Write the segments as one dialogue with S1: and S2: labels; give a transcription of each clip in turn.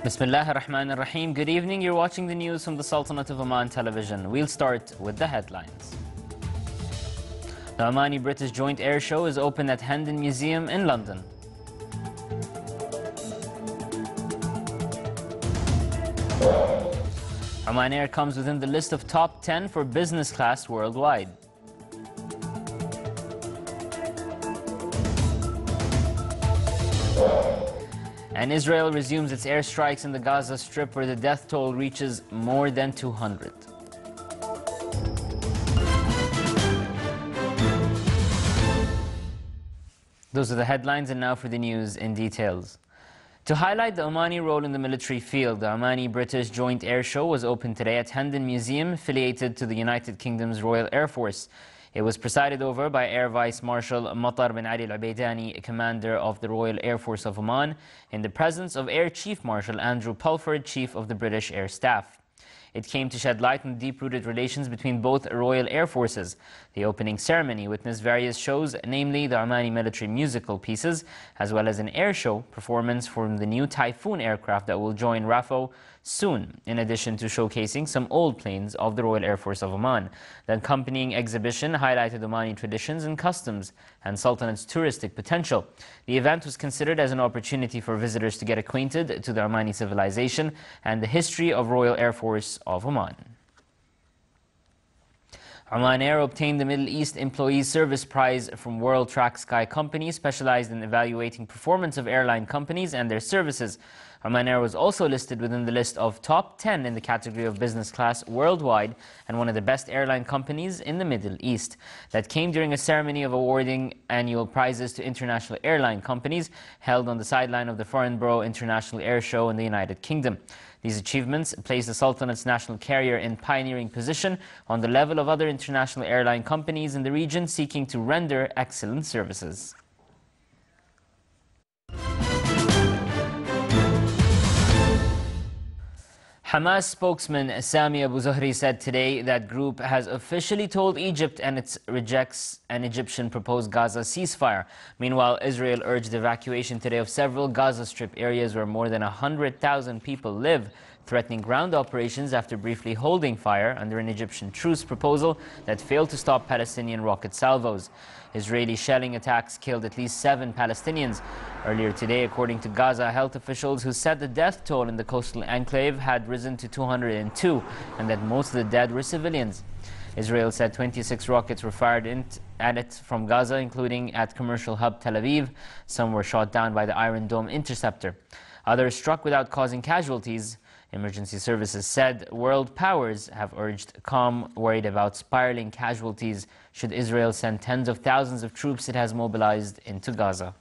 S1: Bismillah ar-Rahman ar-Rahim. Good evening. You're watching the news from the Sultanate of Oman television. We'll start with the headlines. The Omani-British Joint Air Show is open at Hendon Museum in London. Oman Air comes within the list of top 10 for business class worldwide. And Israel resumes its airstrikes in the Gaza Strip, where the death toll reaches more than 200. Those are the headlines, and now for the news in details. To highlight the Omani role in the military field, the Omani-British Joint Air Show was opened today at Hendon Museum, affiliated to the United Kingdom's Royal Air Force. It was presided over by Air Vice Marshal Matar bin Ali al-Ubaidani, commander of the Royal Air Force of Oman, in the presence of Air Chief Marshal Andrew Pulford, Chief of the British Air Staff. It came to shed light on deep-rooted relations between both Royal Air Forces. The opening ceremony witnessed various shows, namely the Omani military musical pieces, as well as an air show performance from the new Typhoon aircraft that will join RAFO soon, in addition to showcasing some old planes of the Royal Air Force of Oman. The accompanying exhibition highlighted Omani traditions and customs and Sultanate's touristic potential. The event was considered as an opportunity for visitors to get acquainted to the Omani civilization and the history of Royal Air Force of Oman. Oman Air obtained the Middle East Employees Service Prize from World Track Sky Company, specialized in evaluating performance of airline companies and their services. Oman Air was also listed within the list of top 10 in the category of business class worldwide and one of the best airline companies in the Middle East. That came during a ceremony of awarding annual prizes to international airline companies held on the sideline of the Farnborough International Air Show in the United Kingdom. These achievements place the Sultanate's national carrier in pioneering position on the level of other international airline companies in the region seeking to render excellent services. Hamas spokesman Sami Abu Zuhri said today that group has officially told Egypt and it rejects an Egyptian proposed Gaza ceasefire. Meanwhile, Israel urged evacuation today of several Gaza Strip areas where more than 100,000 people live, threatening ground operations after briefly holding fire under an Egyptian truce proposal that failed to stop Palestinian rocket salvos. Israeli shelling attacks killed at least 7 Palestinians. Earlier today, according to Gaza health officials, who said the death toll in the coastal enclave had risen to 202 and that most of the dead were civilians. Israel said 26 rockets were fired at it from Gaza, including at commercial hub Tel Aviv. Some were shot down by the Iron Dome interceptor. Others struck without causing casualties. Emergency services said world powers have urged calm, worried about spiraling casualties should Israel send tens of thousands of troops it has mobilized into Gaza.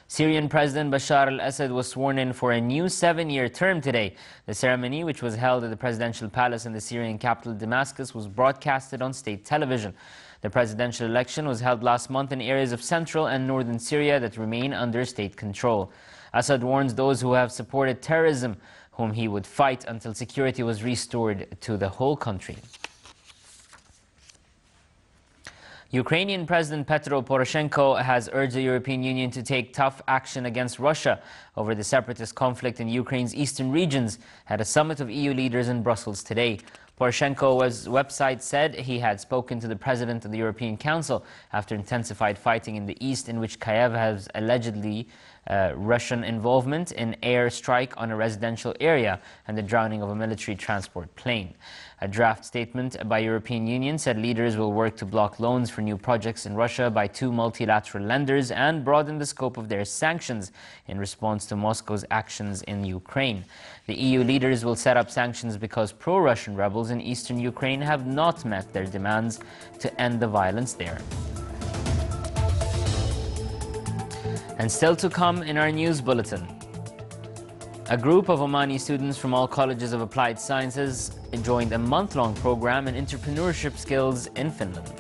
S1: Syrian President Bashar al-Assad was sworn in for a new 7-year term today. The ceremony, which was held at the presidential palace in the Syrian capital Damascus, was broadcasted on state television. The presidential election was held last month in areas of central and northern Syria that remain under state control. Assad warns those who have supported terrorism, whom he would fight until security was restored to the whole country. Ukrainian President Petro Poroshenko has urged the European Union to take tough action against Russia over the separatist conflict in Ukraine's eastern regions at a summit of EU leaders in Brussels today. Poroshenko's website said he had spoken to the President of the European Council after intensified fighting in the east, in which Kyiv has allegedly Russian involvement in air strike on a residential area and the drowning of a military transport plane. A draft statement by European Union said leaders will work to block loans for new projects in Russia by 2 multilateral lenders and broaden the scope of their sanctions in response to Moscow's actions in Ukraine. The EU leaders will set up sanctions because pro-Russian rebels in eastern Ukraine have not met their demands to end the violence there. And still to come in our news bulletin. A group of Omani students from all colleges of applied sciences joined a month-long program in entrepreneurship skills in Finland.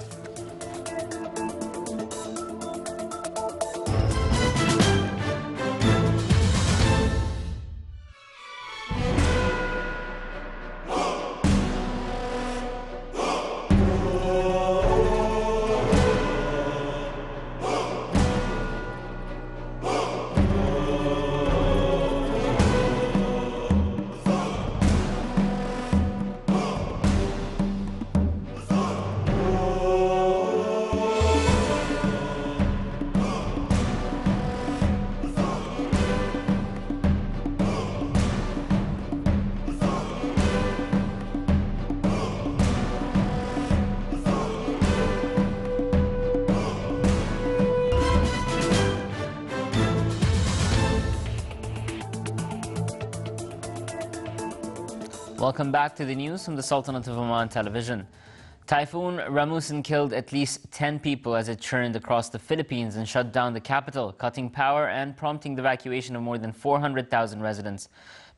S1: Welcome back to the news from the Sultanate of Oman television. Typhoon Ramusin killed at least 10 people as it churned across the Philippines and shut down the capital, cutting power and prompting the evacuation of more than 400,000 residents.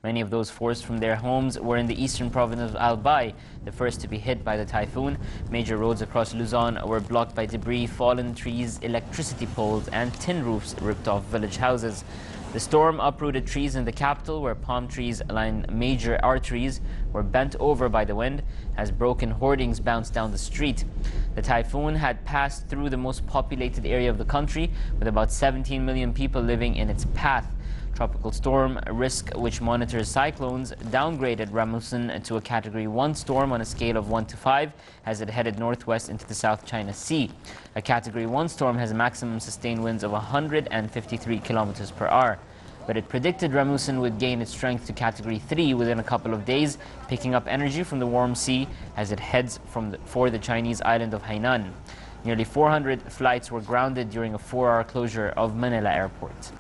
S1: Many of those forced from their homes were in the eastern province of Albay, the first to be hit by the typhoon. Major roads across Luzon were blocked by debris, fallen trees, electricity poles and tin roofs ripped off village houses. The storm uprooted trees in the capital, where palm trees line major arteries were bent over by the wind as broken hoardings bounced down the street. The typhoon had passed through the most populated area of the country, with about 17 million people living in its path. Tropical Storm Risk, which monitors cyclones, downgraded Ramusin to a Category 1 storm on a scale of 1 to 5 as it headed northwest into the South China Sea. A Category 1 storm has maximum sustained winds of 153 kilometers per hour. But it predicted Ramusin would gain its strength to Category 3 within a couple of days, picking up energy from the warm sea as it heads for the Chinese island of Hainan. Nearly 400 flights were grounded during a 4-hour closure of Manila Airport.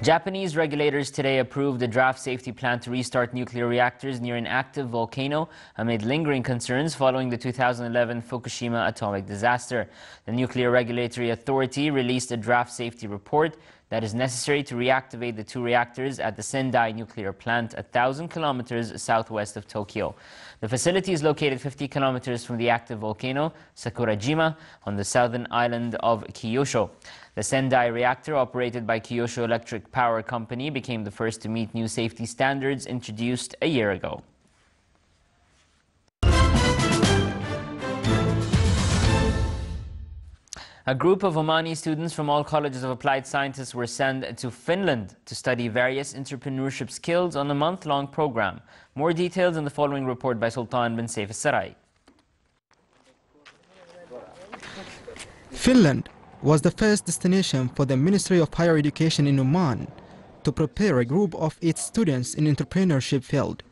S1: Japanese regulators today approved a draft safety plan to restart nuclear reactors near an active volcano amid lingering concerns following the 2011 Fukushima atomic disaster. The Nuclear Regulatory Authority released a draft safety report that is necessary to reactivate the 2 reactors at the Sendai nuclear plant, 1,000 kilometers southwest of Tokyo. The facility is located 50 kilometers from the active volcano, Sakurajima, on the southern island of Kyushu. The Sendai reactor, operated by Kyushu Electric Power Company, became the first to meet new safety standards introduced a year ago. A group of Omani students from all colleges of applied sciences were sent to Finland to study various entrepreneurship skills on a month-long program. More details in the following report by Sultan bin Saif Sarai.
S2: Finland was the first destination for the Ministry of Higher Education in Oman to prepare a group of its students in entrepreneurship field,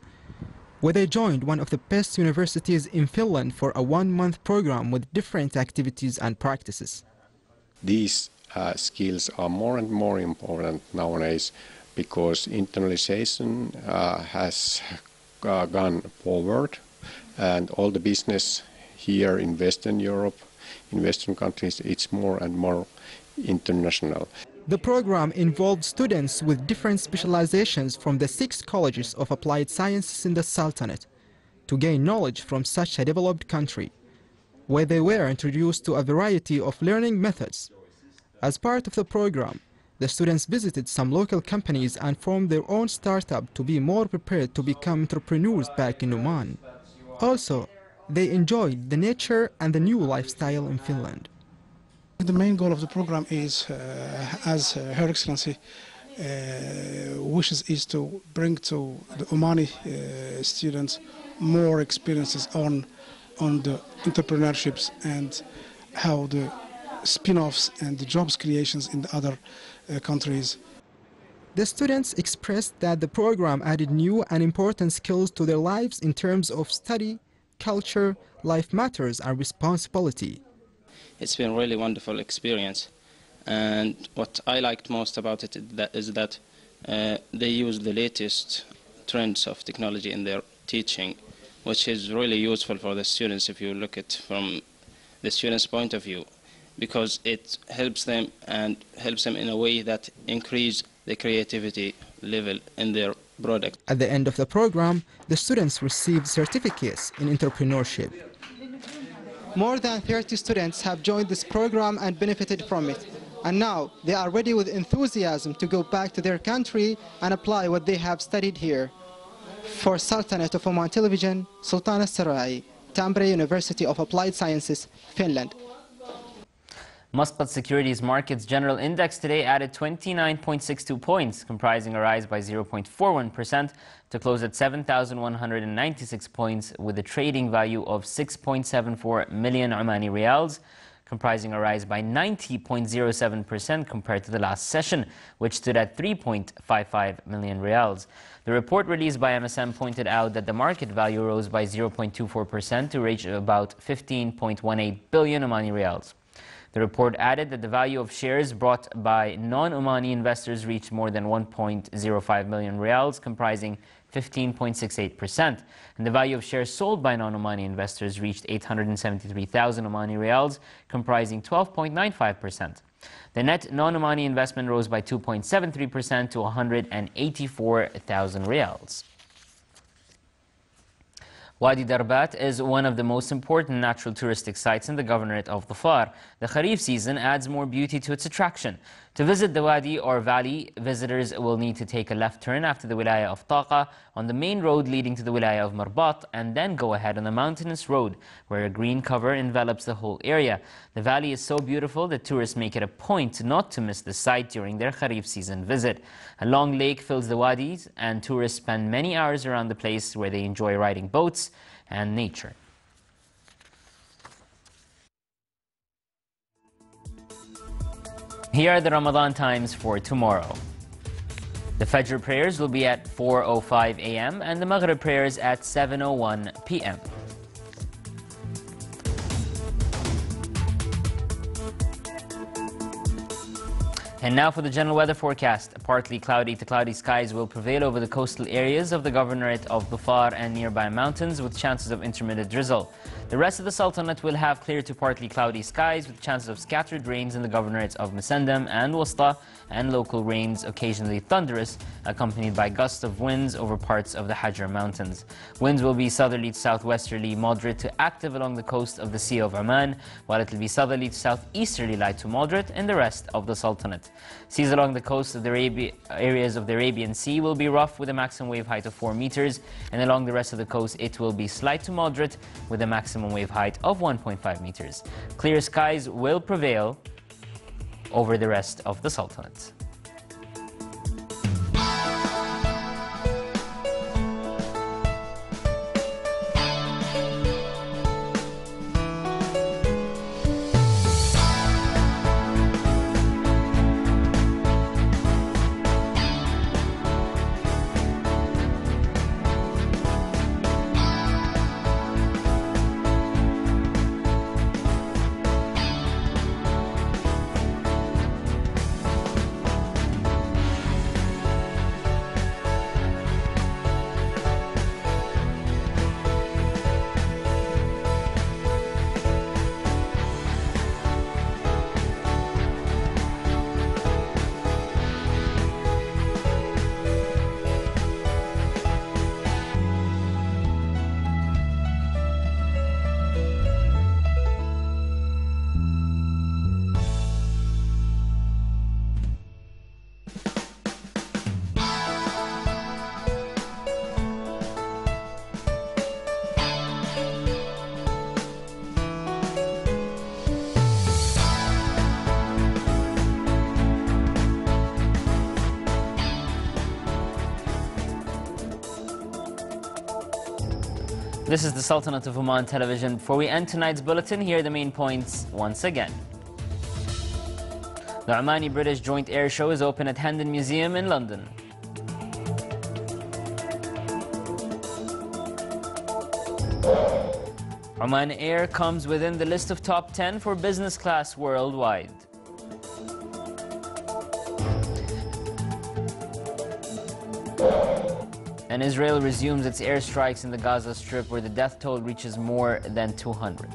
S2: where they joined one of the best universities in Finland for a 1-month program with different activities and practices.
S3: These skills are more and more important nowadays because internationalization has gone forward, and all the business here in Western Europe, in Western countries, it's more and more international.
S2: The program involved students with different specializations from the 6 colleges of applied sciences in the Sultanate to gain knowledge from such a developed country, where they were introduced to a variety of learning methods. As part of the program, the students visited some local companies and formed their own startup to be more prepared to become entrepreneurs back in Oman. Also, they enjoyed the nature and the new lifestyle in Finland.
S4: The main goal of the program is, as Her Excellency wishes, is to bring to the Omani students more experiences on the entrepreneurships and how the spin-offs and the jobs creations in the other countries.
S2: The students expressed that the program added new and important skills to their lives in terms of study, culture, life matters and responsibility.
S5: It's been a really wonderful experience, and what I liked most about it is that they use the latest trends of technology in their teaching, which is really useful for the students if you look at it from the students' point of view, because it helps them in a way that increase the creativity level in their product.
S2: At the end of the program, the students received certificates in entrepreneurship. More than 30 students have joined this program and benefited from it. And now they are ready with enthusiasm to go back to their country and apply what they have studied here. For Sultanate of Oman Television, Sultan Sarai, Tampere University of Applied Sciences, Finland.
S1: Muscat Securities Markets General Index today added 29.62 points, comprising a rise by 0.41% to close at 7,196 points with a trading value of 6.74 million Omani Riyals, comprising a rise by 90.07% compared to the last session, which stood at 3.55 million Riyals. The report released by MSM pointed out that the market value rose by 0.24% to reach about 15.18 billion Omani Riyals. The report added that the value of shares brought by non-Omani investors reached more than 1.05 million riyals, comprising 15.68%. And the value of shares sold by non-Omani investors reached 873,000 Omani riyals, comprising 12.95%. The net non-Omani investment rose by 2.73% to 184,000 riyals. Wadi Darbat is one of the most important natural touristic sites in the governorate of Dhofar. The Kharif season adds more beauty to its attraction. To visit the Wadi or valley, visitors will need to take a left turn after the Wilaya of Taqa on the main road leading to the Wilaya of Marbat, and then go ahead on a mountainous road where a green cover envelops the whole area. The valley is so beautiful that tourists make it a point not to miss the site during their Kharif season visit. A long lake fills the wadis, and tourists spend many hours around the place where they enjoy riding boats and nature. Here are the Ramadan times for tomorrow. The Fajr prayers will be at 4:05 a.m. and the Maghrib prayers at 7:01 p.m. And now for the general weather forecast. Partly cloudy to cloudy skies will prevail over the coastal areas of the governorate of Dhofar and nearby mountains, with chances of intermittent drizzle. The rest of the Sultanate will have clear to partly cloudy skies with chances of scattered rains in the governorates of Musandam and Wusta, and local rains, occasionally thunderous, accompanied by gusts of winds over parts of the Hajar Mountains. Winds will be southerly to southwesterly moderate to active along the coast of the Sea of Oman, while it will be southerly to southeasterly light to moderate in the rest of the Sultanate. Seas along the coast of the areas of the Arabian Sea will be rough with a maximum wave height of 4 meters, and along the rest of the coast it will be slight to moderate with a maximum wave height of 1.5 meters. Clear skies will prevail over the rest of the Sultanate. This is the Sultanate of Oman television. Before we end tonight's bulletin, here are the main points once again. The Omani-British Joint Air Show is open at Hendon Museum in London. Oman Air comes within the list of top 10 for business class worldwide. And Israel resumes its airstrikes in the Gaza Strip, where the death toll reaches more than 200.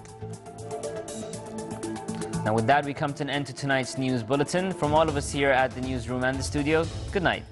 S1: Now with that, we come to an end to tonight's news bulletin. From all of us here at the newsroom and the studio, good night.